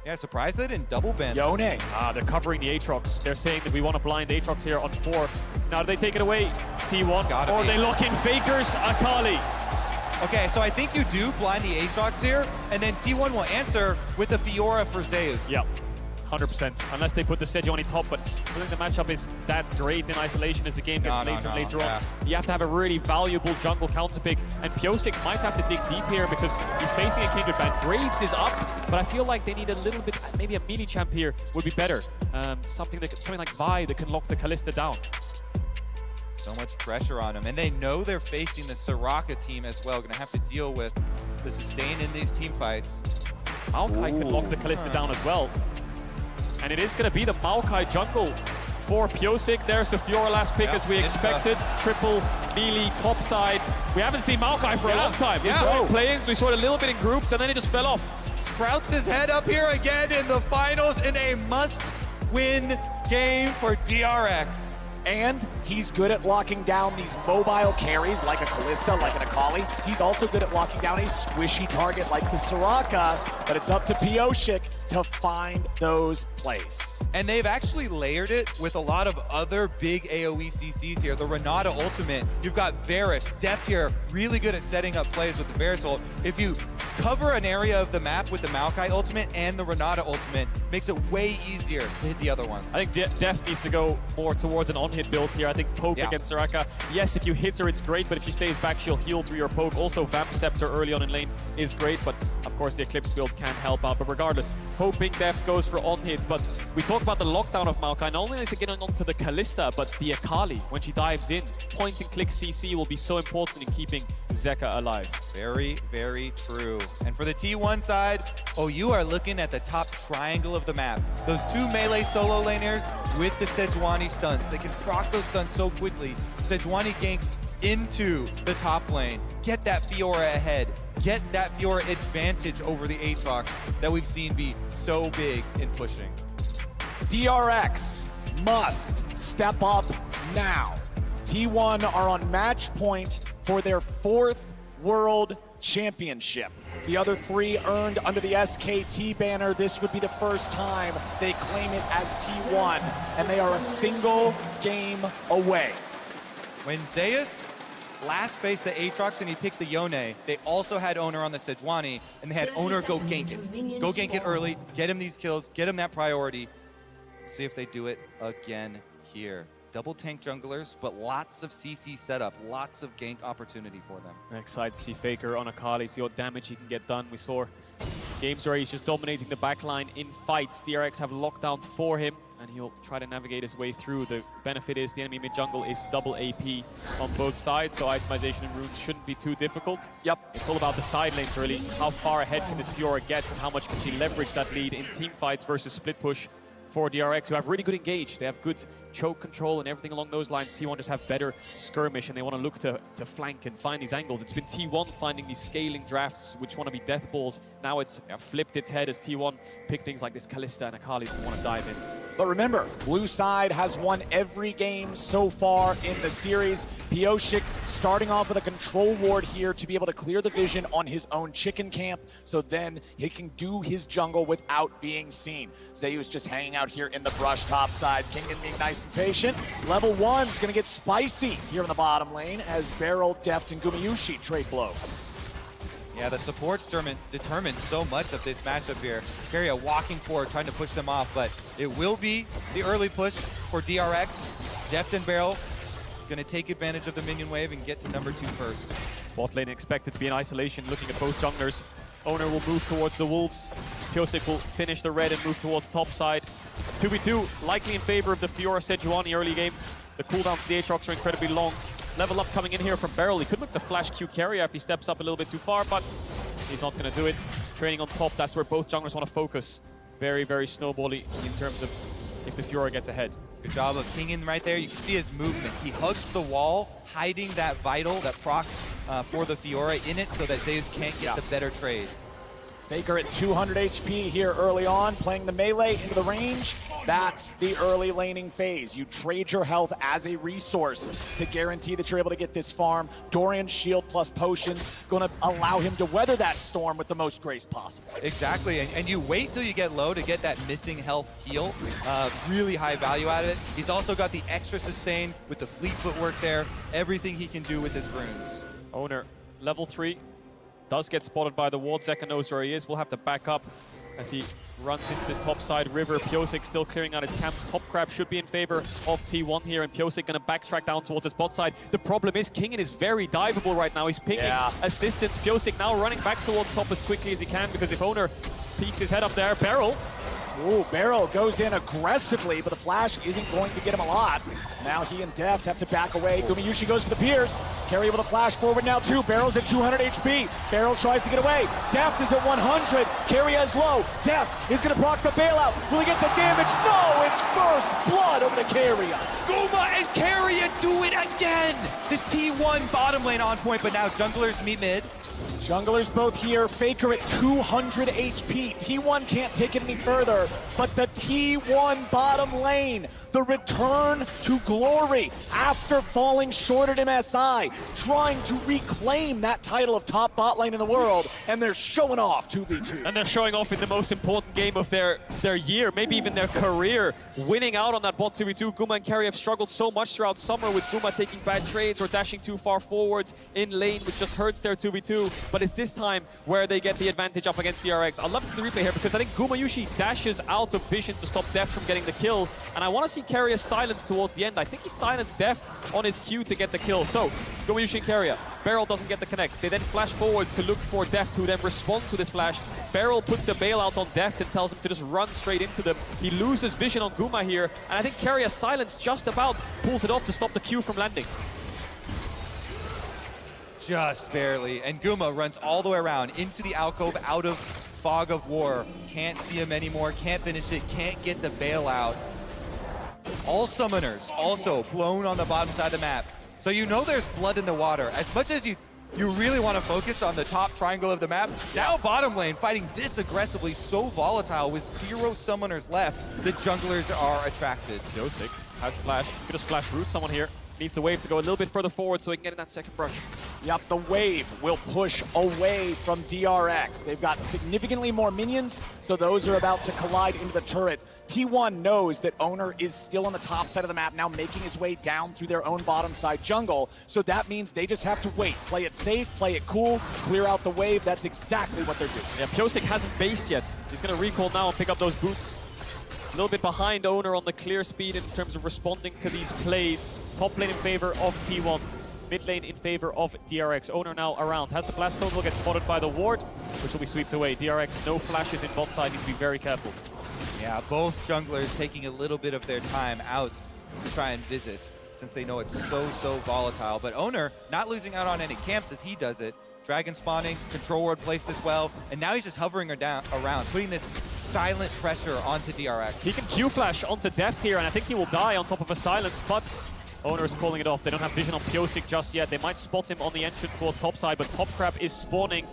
Yeah, surprised they didn't double ban. Oner. They're covering the Aatrox. They're saying that we want to blind Aatrox here on 4. Now do they take it away? T1, or they lock in Fakers, Akali. Okay, so I think you do blind the Aatrox here, and then T1 will answer with the Fiora for Zeus. Yep, 100%. Unless they put the Sejuani top, but I think the matchup is that great in isolation as the game gets later on. You have to have a really valuable jungle counter pick, and Pyosik might have to dig deep here because he's facing a Kindred ban. Graves is up, but I feel like they need a little bit, maybe a mini champ here would be better. Something like Vi that can lock the Kalista down. So much pressure on them, and they know they're facing the Soraka team as well. Gonna have to deal with the sustain in these team fights. Maokai could lock the Kalista down as well. And it is gonna be the Maokai jungle for Pyosik. There's the Fiora last pick as we expected. Triple melee top side. We haven't seen Maokai for a long time. We saw it playing, so we saw it a little bit in groups, and then it just fell off. Sprouts his head up here again in the finals in a must-win game for DRX. And he's good at locking down these mobile carries like a Kalista, like an Akali. He's also good at locking down a squishy target like the Soraka, but it's up to Pyosik to find those plays. And they've actually layered it with a lot of other big AoE CCs here. The Renata ultimate, you've got Varus, Deft here, really good at setting up plays with the Varus ult. If you cover an area of the map with the Maokai ultimate and the Renata ultimate, makes it way easier to hit the other ones. I think Deft needs to go more towards an on-hit build here. I think poke against Soraka. Yes, if you hit her, it's great, but if she stays back, she'll heal through your poke. Also, Vamp Scepter early on in lane is great, but of course the Eclipse build can help out. But regardless, hoping Deft goes for on-hits. But we talk about the lockdown of Maokai. Not only is it getting onto the Kalista, but the Akali, when she dives in, point-and-click CC will be so important in keeping Zeka alive. Very, very true. And for the T1 side, you are looking at the top triangle of the map. Those two melee solo laners with the Sejuani stuns. They can proc those stuns so quickly. Sejuani ganks into the top lane. Get that Fiora ahead. Get that Fiora advantage over the Aatrox that we've seen be so big in pushing. DRX must step up now. T1 are on match point for their 4th World Championship. The other 3 earned under the SKT banner. This would be the first time they claim it as T1, and they are a single game away. When Zeus last faced the Aatrox and he picked the Yone, they also had Oner on the Sejuani, and they had Oner go gank it. Go gank it early, get him these kills, get him that priority. See if they do it again here. Double tank junglers, but lots of CC setup, lots of gank opportunity for them. I'm excited to see Faker on Akali, see what damage he can get done. We saw games where he's just dominating the backline in fights. DRX have lockdown for him, and he'll try to navigate his way through. The benefit is the enemy mid-jungle is double AP on both sides, so itemization and runes shouldn't be too difficult. Yep. It's all about the side lanes, really. How far ahead can this Fiora get, and how much can she leverage that lead in team fights versus split push for DRX, who have really good engage. They have good choke control and everything along those lines. T1 just have better skirmish, and they want to look to flank and find these angles. It's been T1 finding these scaling drafts, which want to be death balls. Now it's flipped its head as T1 pick things like this Kalista and Akali that want to dive in. But remember, blue side has won every game so far in the series. Pyosik starting off with a control ward here to be able to clear the vision on his own chicken camp, so then he can do his jungle without being seen. Zeus just hanging out here in the brush top side. Kingen being nice and patient. Level 1's gonna get spicy here in the bottom lane as BeryL, Deft, and Gumayusi trade blows. Yeah, the support's determined so much of this matchup here. Keria walking forward, trying to push them off, but it will be the early push for DRX. Deft and BeryL going to take advantage of the minion wave and get to number 2 first. Bot lane expected to be in isolation, looking at both junglers. Oner will move towards the Wolves. Pyosik will finish the red and move towards top side. 2v2, likely in favor of the Fiora Sejuani early game. The cooldowns for the Aatrox are incredibly long. Level up coming in here from BeryL. He could look to flash Q Keria if he steps up a little bit too far, but he's not going to do it. Training on top, that's where both junglers want to focus. Very, very snowbally in terms of if the Fiora gets ahead. Good job of Kingen right there. You can see his movement. He hugs the wall, hiding that vital, that procs for the Fiora in it so that Zeus can't get the better trade. Faker at 200 HP here early on, playing the melee into the range. That's the early laning phase. You trade your health as a resource to guarantee that you're able to get this farm. Dorian's shield plus potions gonna allow him to weather that storm with the most grace possible. Exactly, and you wait till you get low to get that missing health heal. Really high value out of it. He's also got the extra sustain with the fleet footwork there. Everything he can do with his runes. Oner, level 3, does get spotted by the ward. Zeka knows where he is. We'll have to back up as he runs into this top side river. Pyosik still clearing out his camps. Top Crab should be in favor of T1 here, and Pyosik going to backtrack down towards the spot side. The problem is Kingen is very diveable right now. He's pinging assistance. Pyosik now running back towards top as quickly as he can, because if Oner peeks his head up there, BeryL. Ooh, BeryL goes in aggressively, but the flash isn't going to get him a lot. Now he and Deft have to back away. Gumayusi goes for the pierce. Keria able to flash forward now too. BeryL's at 200 HP. BeryL tries to get away. Deft is at 100. Keria is low. Deft is going to proc the bailout. Will he get the damage? No, it's first blood over to Keria. Guma and Keria do it again! This T1 bottom lane on point, but now junglers meet mid. Junglers both here. Faker at 200 HP. T1 can't take it any further, but the T1 bottom lane, the return to glory after falling short at MSI, trying to reclaim that title of top bot lane in the world, and they're showing off 2v2. And they're showing off in the most important game of their year, maybe even their career, winning out on that bot 2v2. Guma and Keria have struggled so much throughout summer, with Guma taking bad trades or dashing too far forwards in lane, which just hurts their 2v2. But it's this time where they get the advantage up against DRX. I love to see the replay here, because I think Gumayusi dashes out of vision to stop Deft from getting the kill, and I want to see Keria silence towards the end. I think he silenced Deft on his Q to get the kill. So, Gumayusi and Keria. BeryL doesn't get the connect. They then flash forward to look for Deft, who then responds to this flash. BeryL puts the bailout on Deft and tells him to just run straight into them. He loses vision on Guma here, and I think Keria silence just about pulls it off to stop the Q from landing. Just barely, and Guma runs all the way around into the alcove, out of fog of war. Can't see him anymore, can't finish it, can't get the bailout. All summoners also blown on the bottom side of the map. So you know there's blood in the water. As much as you really want to focus on the top triangle of the map, now bottom lane fighting this aggressively, so volatile with 0 summoners left, the junglers are attracted. Pyosik has flash. Could just flash root someone here. Needs the wave to go a little bit further forward so he can get in that second brush. Yep, the wave will push away from DRX. They've got significantly more minions, so those are about to collide into the turret. T1 knows that Oner is still on the top side of the map, now making his way down through their own bottom side jungle, so that means they just have to wait. Play it safe, play it cool, clear out the wave. That's exactly what they're doing. Yeah, Pyosik hasn't based yet. He's going to recall now and pick up those boots. A little bit behind Oner on the clear speed in terms of responding to these plays. Top lane in favor of T1. Mid lane in favor of DRX. Oner now around. Has the blast code, will get spotted by the ward, which will be swept away. DRX, no flashes in bot side, need to be very careful. Yeah, both junglers taking a little bit of their time out to try and visit, since they know it's so volatile. But Oner not losing out on any camps as he does it. Dragon spawning, control ward placed as well, and now he's just hovering around, putting this silent pressure onto DRX. He can Q-flash onto Deft here, and I think he will die on top of a silence, but Oner is calling it off. They don't have vision on Pyosik just yet. They might spot him on the entrance towards topside, but Top Crab is spawning,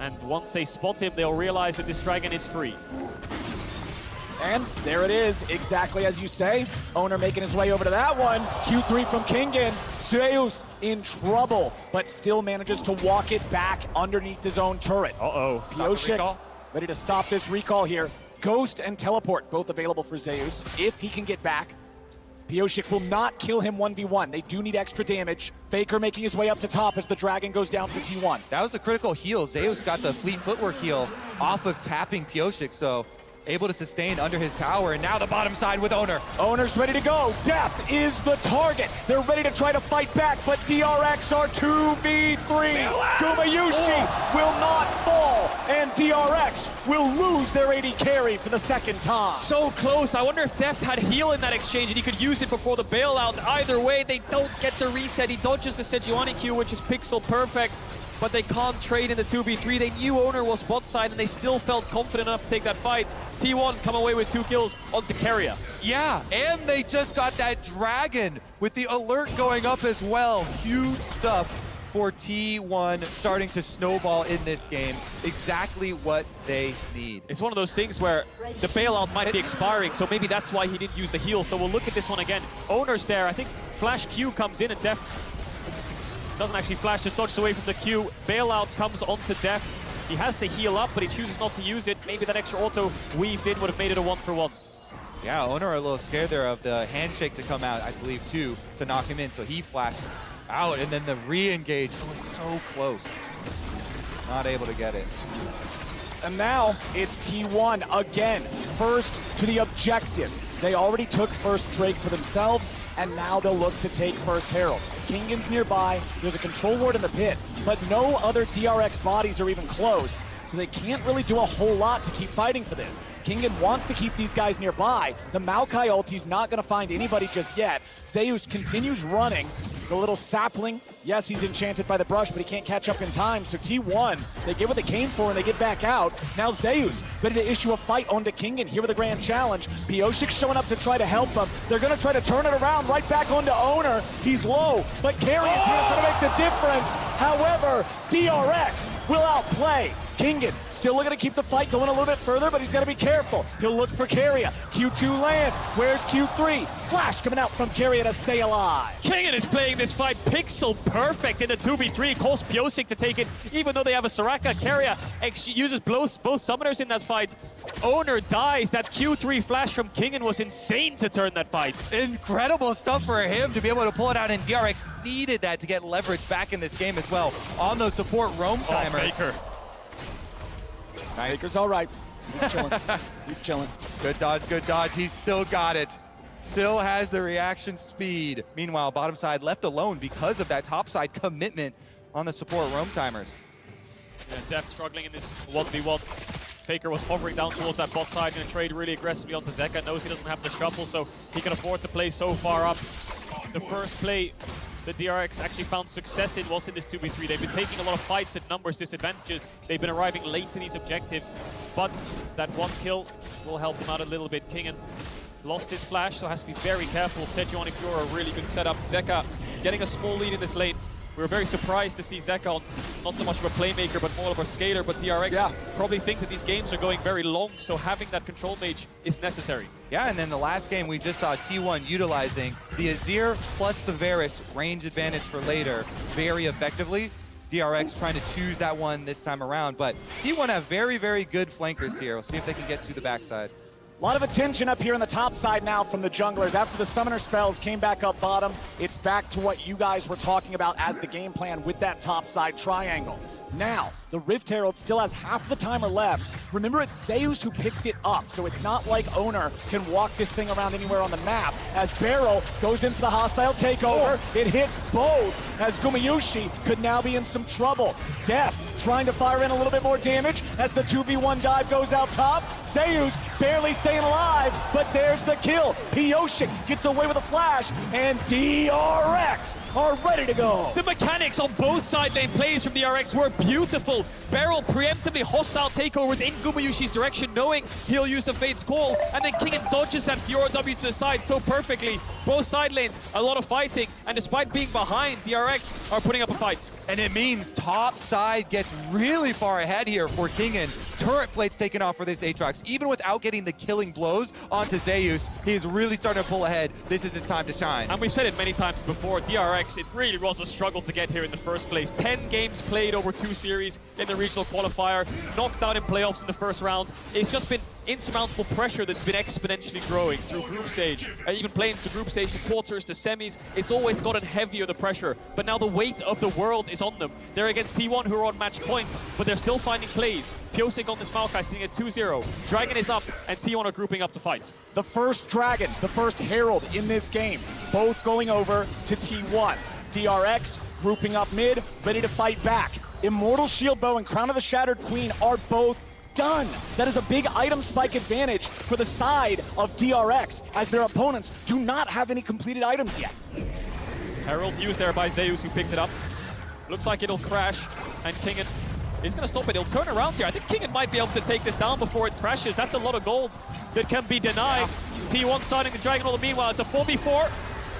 and once they spot him, they'll realize that this dragon is free. And there it is, exactly as you say. Oner making his way over to that one. Q3 from Kingen. Zeus in trouble, but still manages to walk it back underneath his own turret. Uh-oh. Pyosik ready to stop this recall here. Ghost and Teleport both available for Zeus if he can get back. Pyosik will not kill him 1v1. They do need extra damage. Faker making his way up to top as the dragon goes down for T1. That was a critical heal. Zeus got the fleet footwork heal off of tapping Pyosik, so able to sustain under his tower, and now the bottom side with Oner. Oner's ready to go. Deft is the target. They're ready to try to fight back, but DRX are 2v3. Gumayusi will not fall, and DRX will lose their AD carry for the second time. So close. I wonder if Deft had heal in that exchange and he could use it before the bailout. Either way, they don't get the reset. He dodges the Sejuani Q, which is pixel perfect, but they can't trade in the 2v3. They knew Oner was bot side, and they still felt confident enough to take that fight. T1 come away with 2 kills onto Keria. Yeah, and they just got that dragon with the alert going up as well. Huge stuff for T1 starting to snowball in this game. Exactly what they need. It's one of those things where the bailout might be expiring, so maybe that's why he didn't use the heal. So we'll look at this one again. Oner's there. I think Flash Q comes in and Deft doesn't actually flash, just dodges away from the Q. Bailout comes onto Deft. He has to heal up, but he chooses not to use it. Maybe that extra auto weaved in would have made it a 1-for-1. Yeah, Oner a little scared there of the handshake to come out, I believe, too, to knock him in. So he flashed out, and then the re-engage was so close. Not able to get it. And now it's T1 again, first to the objective. They already took first Drake for themselves, and now they'll look to take first Herald. Kingen's nearby, there's a control ward in the pit, but no other DRX bodies are even close, so they can't really do a whole lot to keep fighting for this. Kingen wants to keep these guys nearby. The Maokai ulti's not gonna find anybody just yet. Zeus continues running. The little sapling, yes, he's enchanted by the brush, but he can't catch up in time. So T1, they get what they came for and they get back out. Now Zeus, ready to issue a fight onto Kingen here with a grand challenge. Pyosik showing up to try to help them. They're gonna try to turn it around right back onto Oner. He's low, but Keria is here to make the difference. However, DRX will outplay. Kingen still looking to keep the fight going a little bit further, but he's got to be careful. He'll look for Keria. Q2 lands. Where's Q3? Flash coming out from Keria to stay alive. Kingen is playing this fight pixel perfect in the 2v3. Calls Pyosik to take it, even though they have a Soraka. Keria uses both summoners in that fight. Oner dies. That Q3 flash from Kingen was insane to turn that fight. Incredible stuff for him to be able to pull it out, and DRX needed that to get leverage back in this game as well on those support roam timers. Faker. Nice. Baker's all right. He's chilling. He's chilling. Good dodge, good dodge. He's still got it. Still has the reaction speed. Meanwhile, bottom side left alone because of that top side commitment on the support roam timers. Yeah, Deft struggling in this 1v1. Faker was hovering down towards that bot side, going to trade really aggressively onto Zeka. Knows he doesn't have the shuffle, so he can afford to play so far up. The first play the DRX actually found success in was in this 2v3. They've been taking a lot of fights at numbers disadvantages. They've been arriving late to these objectives, but that one kill will help them out a little bit. Kingen lost his flash, so has to be very careful. Sejuani Fiora, a really good setup. Zeka getting a small lead in this lane. We were very surprised to see Zeka on not so much of a playmaker, but more of a scaler. But DRX probably think that these games are going very long, so having that control mage is necessary. Yeah, and then the last game we just saw T1 utilizing the Azir plus the Varus range advantage for later very effectively. DRX trying to choose that one this time around, but T1 have very, very good flankers here. We'll see if they can get to the backside. A lot of attention up here on the top side now from the junglers. After the summoner spells came back up bottom, it's back to what you guys were talking about as the game plan with that top side triangle. Now, the Rift Herald still has half the timer left. Remember, it's Zeus who picked it up, so it's not like Oner can walk this thing around anywhere on the map. As BeryL goes into the hostile takeover, it hits both, as Gumayusi could now be in some trouble. Deft trying to fire in a little bit more damage as the 2v1 dive goes out top. Zeus barely staying alive, but there's the kill. Pyosik gets away with a flash, and DRX are ready to go. The mechanics on both side lane plays from DRX were beautiful. BeryL preemptively hostile takeovers in Gumayusi's direction, knowing he'll use the Fate's Call, and then Kingen dodges that Fiora W to the side so perfectly. Both side lanes, a lot of fighting, and despite being behind, DRX are putting up a fight. And it means top side gets really far ahead here for Kingen. Turret plates taken off for this Aatrox. Even without getting the killing blows onto Zeus, he's really starting to pull ahead. This is his time to shine. And we've said it many times before, DRX, it really was a struggle to get here in the first place. 10 games played over 2 series in the regional qualifier, knocked out in playoffs in the first round. It's just been insurmountable pressure that's been exponentially growing through group stage, even playing to group stage, to quarters, to semis. It's always gotten heavier, the pressure, but now the weight of the world is on them. They're against T1, who are on match point, but they're still finding plays. Pyosik on this Maokai sitting at 2-0. Dragon is up, and T1 are grouping up to fight. The first Dragon, the first Herald in this game, both going over to T1. DRX grouping up mid, ready to fight back. Immortal Shield Bow and Crown of the Shattered Queen are both done. That is a big item spike advantage for the side of DRX, as their opponents do not have any completed items yet. Herald used there by Zeus, who picked it up. Looks like it'll crash, and Kingen is going to stop it. He'll turn around here. I think Kingen might be able to take this down before it crashes. That's a lot of gold that can be denied. T1 starting the Dragon all the meanwhile. It's a 4v4.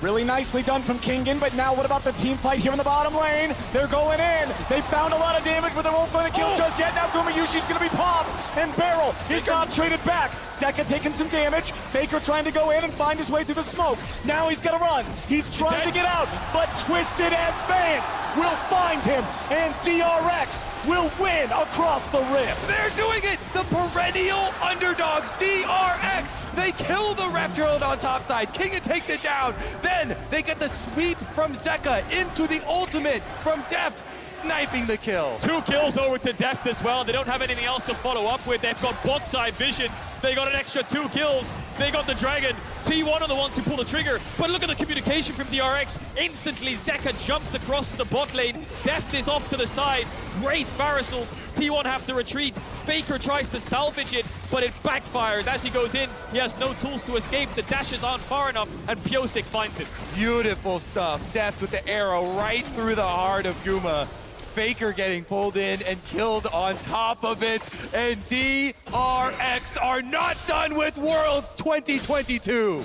Really nicely done from Kingen, but now what about the team fight here in the bottom lane? They're going in. They found a lot of damage, but they won't find the kill just yet. Now Gumayusi's going to be popped, and BeryL is not traded back. Zeka taking some damage. Faker trying to go in and find his way through the smoke. Now he's going to run. He's trying to get out, but Twisted Advance will find him, and DRX will win across the rift. They're doing it! The perennial underdogs, DRX! They kill the Ref Herald on top side. Kingen takes it down. Then they get the sweep from Zeka into the ultimate from Deft, sniping the kill. 2 kills over to Deft as well. They don't have anything else to follow up with. They've got bot side vision. They got an extra 2 kills. They got the dragon. T1 are the ones to pull the trigger. But look at the communication from DRX. Instantly, Zeka jumps across to the bot lane. Deft is off to the side. Great Varus ult. T1 have to retreat. Faker tries to salvage it, but it backfires. As he goes in, he has no tools to escape. The dashes aren't far enough, and Pyosik finds it. Beautiful stuff. Deft with the arrow right through the heart of Guma. Faker getting pulled in and killed on top of it. And DRX are not done with Worlds 2022.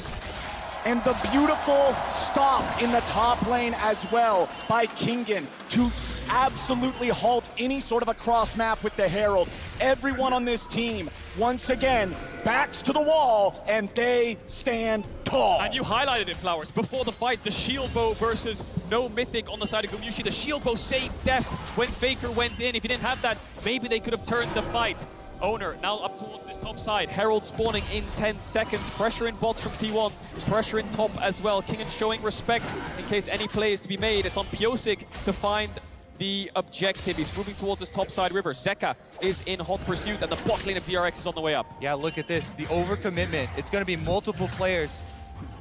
And the beautiful stop in the top lane as well by Kingen to absolutely halt any sort of a cross map with the Herald. Everyone on this team, once again, backs to the wall, and they stand tall. And you highlighted it, Flowers. Before the fight, the shield bow versus no mythic on the side of Gumayusi. The shield bow saved Deft when Faker went in. If he didn't have that, maybe they could have turned the fight. Oner now up towards this top side. Herald spawning in 10 seconds. Pressure in bots from T1. Pressure in top as well. Kingen showing respect in case any play is to be made. It's on Pyosik to find the objective. He's moving towards this top side river. Zeka is in hot pursuit, and the bot lane of DRX is on the way up. Yeah, look at this. The overcommitment. It's going to be multiple players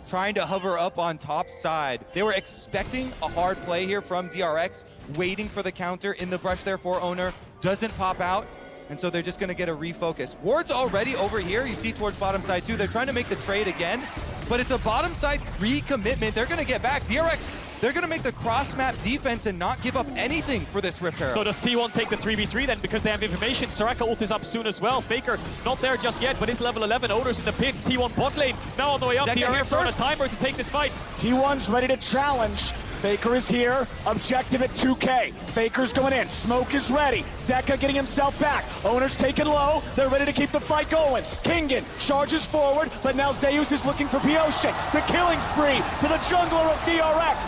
trying to hover up on top side. They were expecting a hard play here from DRX, waiting for the counter in the brush there for Oner. Doesn't pop out. And so they're just going to get a refocus. Ward's already over here. You see towards bottom side too. They're trying to make the trade again, but it's a bottom side recommitment. They're going to get back. DRX, they're going to make the cross map defense and not give up anything for this Rift Herald. So does T1 take the 3v3 then because they have information? Soraka ult is up soon as well. Faker not there just yet, but is level 11. Oner's in the pit. T1 bot lane now on the way up. DRX are on a timer to take this fight. T1's ready to challenge. Faker is here, objective at 2K. Faker's going in, smoke is ready. Zeka getting himself back. Oner's taken low, they're ready to keep the fight going. Kingen charges forward, but now Zeus is looking for Pyosik. The killing spree for the jungler of DRX.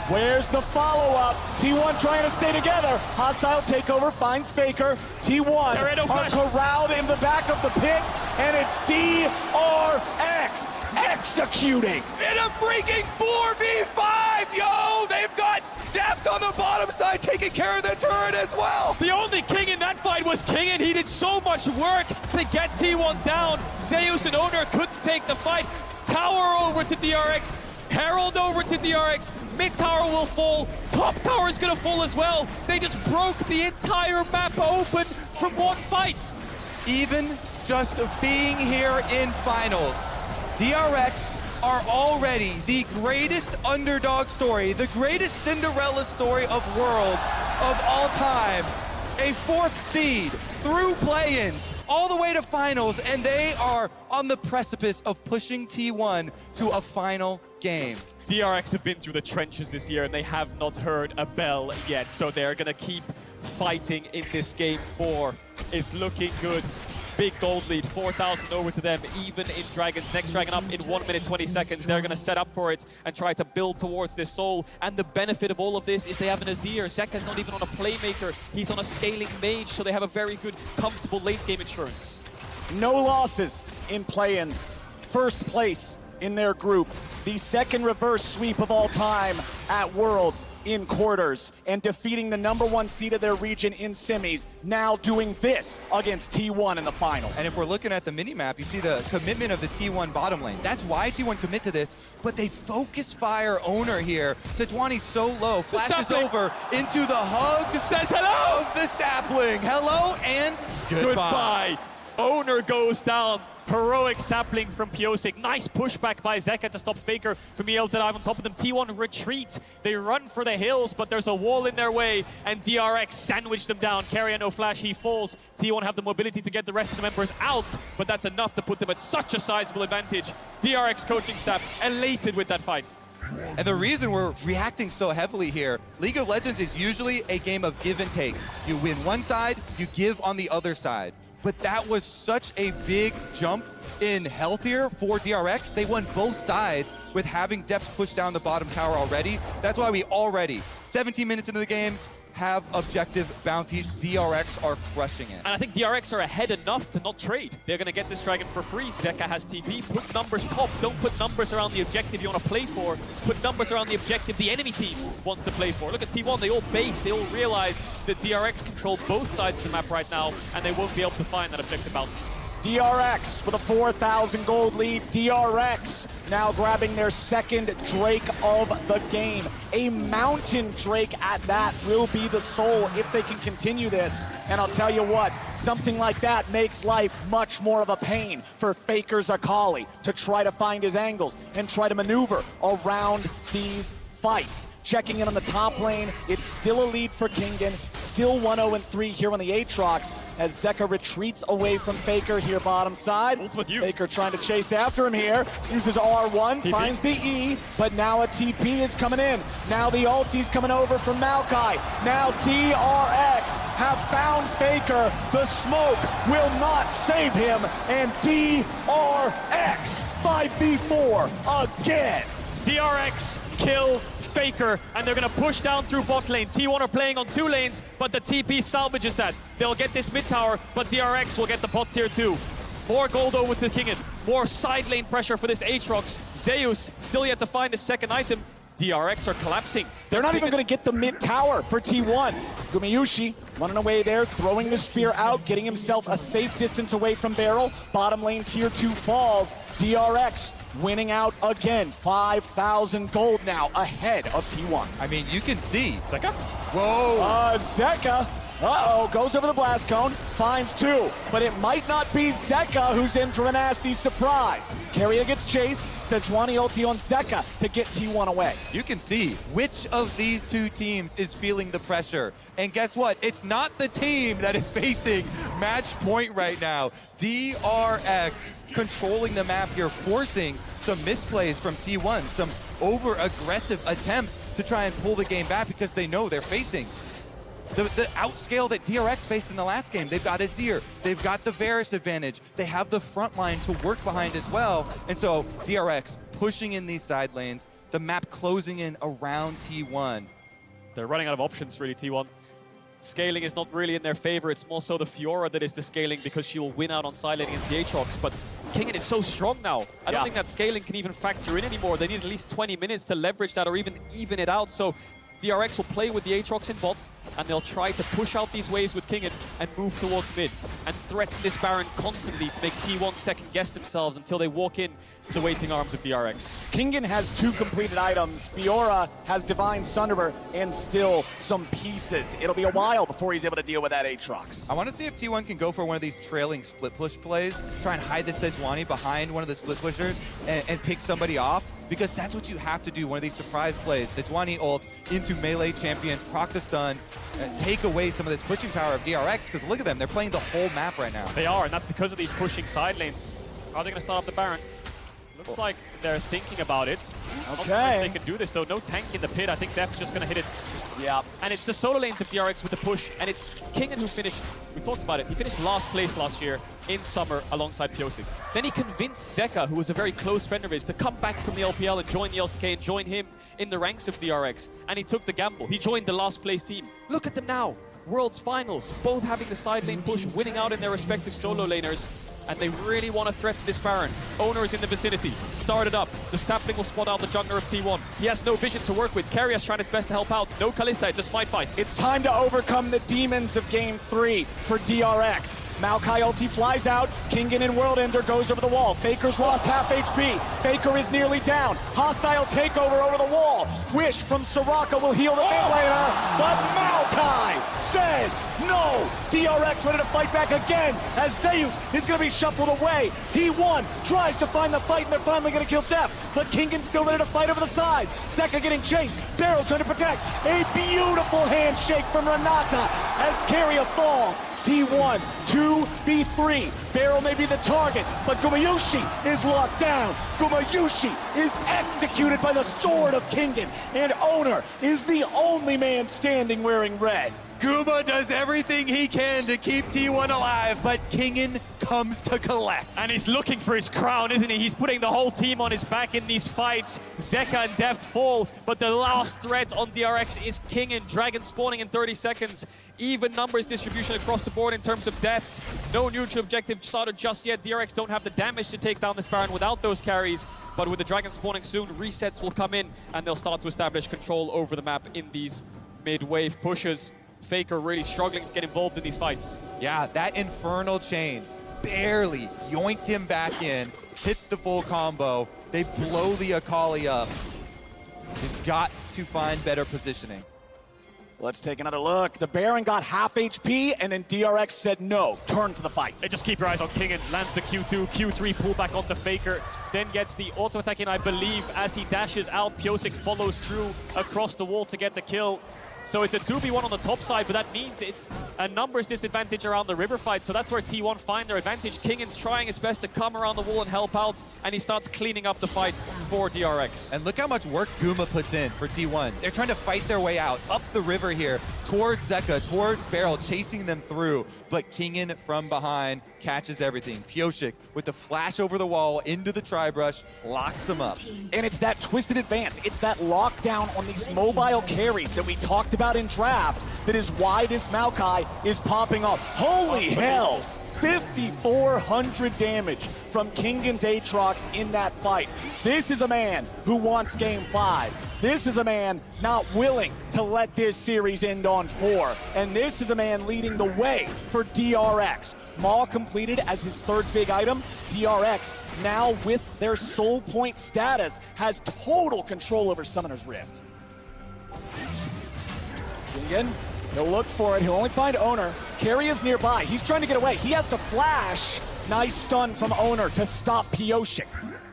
Where's the follow-up? T1 trying to stay together. Hostile takeover finds Faker. T1 are corralled in the back of the pit, and it's DRX executing. In a freaking 4v5, yo! They've got Deft on the bottom side taking care of the turret as well. The only king in that fight was Kingen. He did so much work to get T1 down. Zeus and Oner couldn't take the fight. Tower over to DRX. Herald over to DRX. Mid tower will fall. Top tower is gonna fall as well. They just broke the entire map open from one fight. Even just being here in finals, DRX are already the greatest underdog story, the greatest Cinderella story of Worlds of all time. A 4th seed through play-ins all the way to finals, and they are on the precipice of pushing T1 to a final game. DRX have been through the trenches this year and they have not heard a bell yet, so they're gonna keep fighting in this game 4. It's looking good. Big gold lead, 4,000 over to them, even in Dragons. Next Dragon up in 1 minute 20 seconds. They're going to set up for it and try to build towards this soul. And the benefit of all of this is they have an Azir. Zeka's not even on a playmaker. He's on a scaling mage, so they have a very good, comfortable late game insurance. No losses in play-ins. First place in their group. The second reverse sweep of all time at Worlds in quarters, and defeating the #1 seed of their region in semis. Now doing this against T1 in the final. And if we're looking at the minimap, you see the commitment of the T1 bottom lane. That's why T1 commit to this, but they focus fire Oner here. Sejuani's so low, flashes over into the hug. Says hello! Of the sapling. Hello and goodbye. Oner goes down. Heroic sapling from Pyosik. Nice pushback by Zeka to stop Faker from being able to dive on top of them. T1 retreat. They run for the hills, but there's a wall in their way, and DRX sandwiched them down. Keria no flash, he falls. T1 have the mobility to get the rest of the members out, but that's enough to put them at such a sizable advantage. DRX coaching staff elated with that fight. And the reason we're reacting so heavily here, League of Legends is usually a game of give and take. You win one side, you give on the other side. But that was such a big jump in health here for DRX. They won both sides with having Deft push down the bottom tower already. That's why we already, 17 minutes into the game, have objective bounties. DRX are crushing it. And I think DRX are ahead enough to not trade. They're going to get this dragon for free. Zeka has TP. Put numbers top. Don't put numbers around the objective you want to play for. Put numbers around the objective the enemy team wants to play for. Look at T1. They all base. They all realize that DRX control both sides of the map right now, and they won't be able to find that objective bounty. DRX with a 4,000 gold lead. DRX now grabbing their second Drake of the game. A Mountain Drake at that will be the soul if they can continue this. And I'll tell you what, something like that makes life much more of a pain for Faker's Akali to try to find his angles and try to maneuver around these fights. Checking in on the top lane, it's still a lead for Kingen, still 1-0-3 here on the Aatrox as Zeka retreats away from Faker here bottom side. Faker trying to chase after him here, uses R1, TP. Finds the E, but now a TP is coming in. Now the ulti's coming over from Maokai. Now DRX have found Faker. The smoke will not save him, and DRX 5v4 again. DRX kill Faker, and they're going to push down through bot lane. T1 are playing on 2 lanes, but the TP salvages that. They'll get this mid tower, but DRX will get the bot tier 2. More gold over to Kingen. More side lane pressure for this Aatrox. Zeus still yet to find his second item. DRX are collapsing. They're not even going to get the mid tower for T1. Gumayusi running away there, throwing the spear out, getting himself a safe distance away from BeryL. Bottom lane tier 2 falls. DRX winning out again. 5,000 gold now ahead of T1. I mean, you can see. Zeka? Whoa. Zeka. Goes over the blast cone, finds 2, but it might not be Zeka who's in for a nasty surprise. Keria gets chased, Sejuani ulti on Zeka to get T1 away. You can see which of these two teams is feeling the pressure. And guess what? It's not the team that is facing match point right now. DRX controlling the map here, forcing some misplays from T1, some over-aggressive attempts to try and pull the game back because they know they're facing the outscale that DRX faced in the last game. They've got Azir, they've got the Varus advantage, they have the front line to work behind as well. And so DRX pushing in these side lanes, the map closing in around T1. They're running out of options, really, T1. Scaling is not really in their favor. It's more so the Fiora that is the scaling because she will win out on side lane against the Aatrox. But Kingen is so strong now. I don't think that scaling can even factor in anymore. They need at least 20 minutes to leverage that or even it out. So DRX will play with the Aatrox in bots, and they'll try to push out these waves with Kingen and move towards mid and threaten this Baron constantly to make T1 second-guess themselves until they walk in to the waiting arms of DRX. Kingen has 2 completed items. Fiora has Divine Sunderer and still some pieces. It'll be a while before he's able to deal with that Aatrox. I want to see if T1 can go for one of these trailing split push plays, try and hide the Sejuani behind one of the split pushers and pick somebody off. Because that's what you have to do, one of these surprise plays. Sejuani ult into melee champions, proc the stun, and take away some of this pushing power of DRX, because look at them, they're playing the whole map right now. They are, and that's because of these pushing side lanes. Are they going to start off the Baron? Looks like they're thinking about it. Okay. Not sure if they can do this, though. No tank in the pit. I think Deft's just going to hit it. Yeah. And it's the solo lanes of DRX with the push, and it's Kingen who finished, we talked about it, he finished last place last year in summer alongside Pyosik. Then he convinced Zeka, who was a very close friend of his, to come back from the LPL and join the LCK and join him in the ranks of DRX. And he took the gamble. He joined the last place team. Look at them now. World's finals, both having the side lane push, winning out in their respective solo laners. And they really want to threaten this Baron. Oner is in the vicinity. Started up. The sapling will spot out the jungler of T1. He has no vision to work with. Keria's trying his best to help out. No Kalista. It's a smite fight. It's time to overcome the demons of Game 3 for DRX. Maokai ulti flies out. Kingen in World Ender goes over the wall. Faker's lost half HP. Faker is nearly down. Hostile takeover over the wall. Wish from Soraka will heal the mid laner, but Maokai says no. DRX ready to fight back again as Zeus is going to be shuffled away. T1 tries to find the fight, and they're finally going to kill Deft, but Kingen's still ready to fight over the side. Zeka getting chased. BeryL trying to protect. A beautiful handshake from Renata as Keria falls. T1, 2v3. BeryL may be the target, but Gumayusi is locked down. Gumayusi is executed by the sword of Kingen, and Oner is the only man standing wearing red. Guma does everything he can to keep T1 alive, but Kingen comes to collect. And he's looking for his crown, isn't he? He's putting the whole team on his back in these fights. Zeka and Deft fall, but the last threat on DRX is Kingen. Dragon spawning in 30 seconds. Even numbers distribution across the board in terms of deaths. No neutral objective started just yet. DRX don't have the damage to take down this Baron without those carries. But with the Dragon spawning soon, resets will come in, and they'll start to establish control over the map in these mid-wave pushes. Faker really struggling to get involved in these fights. Yeah, that Infernal Chain barely yoinked him back in, hit the full combo. They blow the Akali up. He's got to find better positioning. Let's take another look. The Baron got half HP, and then DRX said no, turn for the fight. They just keep your eyes on Kingen, lands the Q2, Q3 pull back onto Faker, then gets the auto attack in, I believe, as he dashes out. Pyosik follows through across the wall to get the kill. So it's a 2v1 on the top side, but that means it's a numbers disadvantage around the river fight. So that's where T1 find their advantage. Kingen's trying his best to come around the wall and help out, and he starts cleaning up the fight for DRX. And look how much work Guma puts in for T1. They're trying to fight their way out, up the river here, towards Zeka, towards BeryL, chasing them through. But Kingen from behind catches everything. Pyosik with the flash over the wall into the tri-brush, locks him up. And it's that twisted advance. It's that lockdown on these mobile carries that we talked about in drafts that is why this Maokai is popping off. Holy hell! 5,400 damage from Kingen's Aatrox in that fight. This is a man who wants game 5. This is a man not willing to let this series end on 4. And this is a man leading the way for DRX. Maul completed as his third big item. DRX, now with their soul point status, has total control over Summoner's Rift. Kingen, he'll look for it. He'll only find Oner. Keria's nearby. He's trying to get away. He has to flash. Nice stun from Oner to stop Pyosik.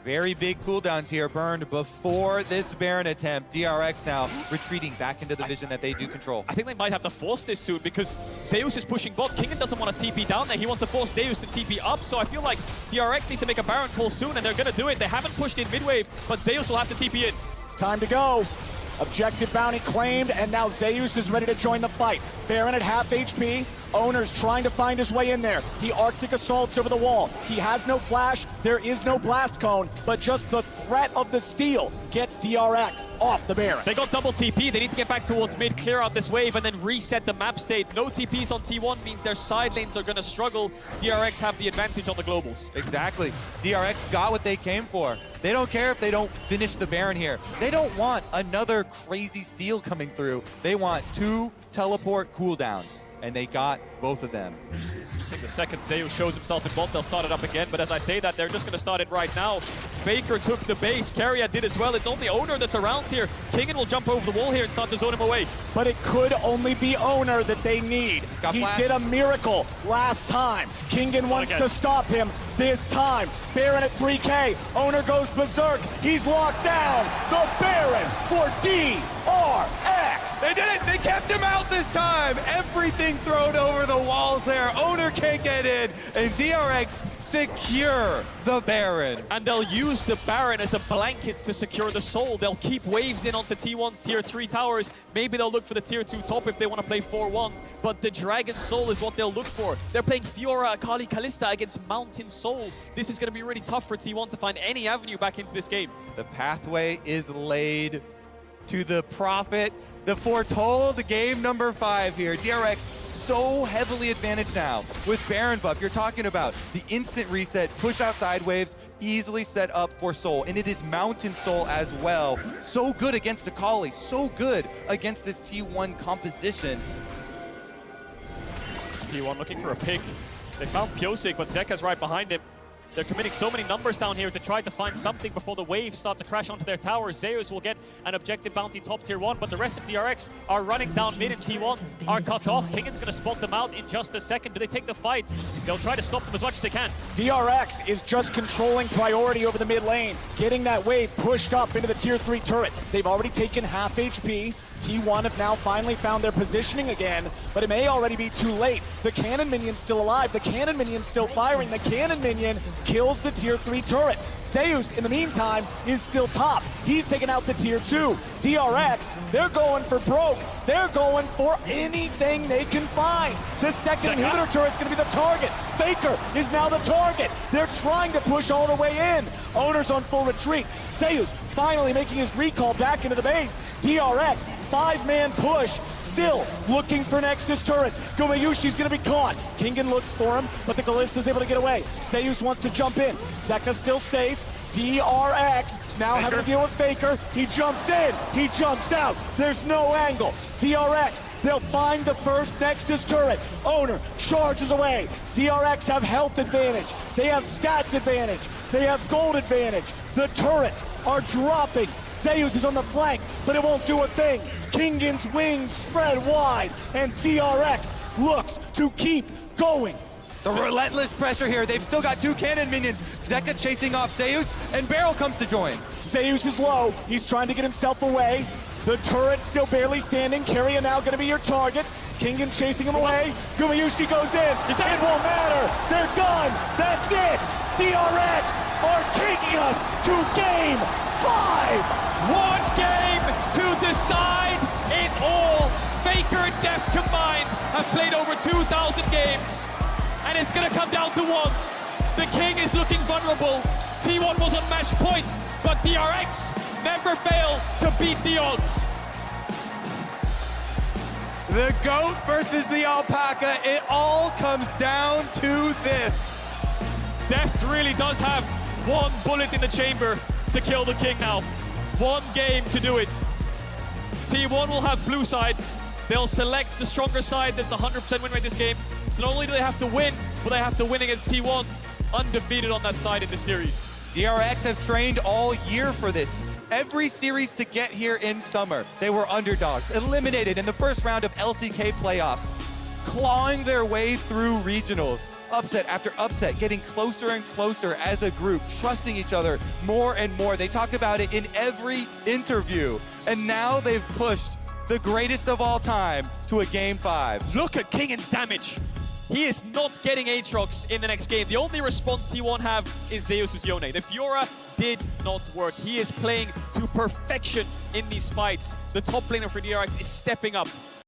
Very big cooldowns here burned before this Baron attempt. DRX now retreating back into the vision that they do control. I think they might have to force this soon because Zeus is pushing bot. Kingen doesn't want to TP down there. He wants to force Zeus to TP up. So I feel like DRX need to make a Baron call soon, and they're going to do it. They haven't pushed in mid-wave, but Zeus will have to TP in. It's time to go. Objective bounty claimed, and now Zeus is ready to join the fight. Baron at half HP. Oner's trying to find his way in there. He Arctic assaults over the wall. He has no flash. There is no blast cone, but just the threat of the steal gets DRX off the Baron. They got double TP. They need to get back towards mid, clear out this wave, and then reset the map state. No TPs on T1 means their side lanes are going to struggle. DRX have the advantage on the globals. Exactly. DRX got what they came for. They don't care if they don't finish the Baron here. They don't want another crazy steal coming through. They want 2 teleport cooldowns, and they got both of them. I think the second Zeus shows himself in bot, they'll start it up again, but as I say that, they're just going to start it right now. Faker took the base, Keria did as well. It's only Oner that's around here. Kingen will jump over the wall here and start to zone him away. But it could only be Oner that they need. He did a miracle last time. Kingen wants to stop him this time. Baron at 3K. Oner goes berserk. He's locked down. The Baron for DRX. They did it! They kept him out this time! Everything thrown over the walls there. Oner can't get in, and DRX secure the Baron. And they'll use the Baron as a blanket to secure the soul. They'll keep waves in onto T1's tier 3 towers. Maybe they'll look for the tier 2 top if they want to play 4-1. But the Dragon Soul is what they'll look for. They're playing Fiora, Akali, Kalista against Mountain Soul. This is going to be really tough for T1 to find any avenue back into this game. The pathway is laid to the prophet, the foretold game number 5 here. DRX so heavily advantaged now with Baron buff. You're talking about the instant resets, push outside waves, easily set up for Soul. And it is Mountain Soul as well. So good against Akali, so good against this T1 composition. T1 looking for a pick. They found Pyosik, but Zeka's right behind him. They're committing so many numbers down here to try to find something before the waves start to crash onto their towers. Zeus will get an objective bounty top tier 1, but the rest of DRX are running down mid, and T1 are cut off. Kingen's going to spot them out in just a second. Do they take the fight? They'll try to stop them as much as they can. DRX is just controlling priority over the mid lane, getting that wave pushed up into the tier 3 turret. They've already taken half HP. T1 have now finally found their positioning again, but it may already be too late. The cannon minion's still alive, the cannon minion's still firing, the cannon minion kills the tier 3 turret. Zeus, in the meantime, is still top. He's taken out the tier 2. DRX, they're going for broke. They're going for anything they can find. The second inhibitor turret's gonna be the target. Faker is now the target. They're trying to push Oner way in. Oner's on full retreat. Zeus finally making his recall back into the base. DRX, 5-man push, still looking for Nexus turrets. Gumayusi's gonna be caught. Kingen looks for him, but the Kalista's able to get away. Zeus wants to jump in. Zeka's still safe. DRX now having to deal with Faker. He jumps in, he jumps out. There's no angle. DRX, they'll find the first Nexus turret. Oner charges away. DRX have health advantage. They have stats advantage. They have gold advantage. The turrets are dropping. Zeus is on the flank, but it won't do a thing. Kingen's wings spread wide, and DRX looks to keep going. The relentless pressure here. They've still got 2 cannon minions. Zeka chasing off Zeus, and BeryL comes to join. Zeus is low. He's trying to get himself away. The turret's still barely standing. Keria now going to be your target. Kingen chasing him away. Gumayusi goes in. It won't matter. They're done. That's it. DRX are taking us to game 5. One game to decide it all. Faker and Deft combined have played over 2,000 games. And it's going to come down to one. The King is looking vulnerable. T1 was on match point, but DRX never fail to beat the odds. The goat versus the alpaca. It all comes down to this. Deft really does have one bullet in the chamber to kill the King now. One game to do it. T1 will have blue side. They'll select the stronger side that's 100% win rate this game. So not only do they have to win, but they have to win against T1. Undefeated on that side in the series. DRX have trained all year for this. Every series to get here in summer, they were underdogs, eliminated in the first round of LCK playoffs, clawing their way through regionals, upset after upset, getting closer and closer as a group, trusting each other more and more. They talk about it in every interview, and now they've pushed the greatest of all time to a game 5. Look at Kingen's damage. He is not getting Aatrox in the next game. The only response T1 have is Zeus' Yone. The Fiora did not work. He is playing to perfection in these fights. The top laner for DRX is stepping up.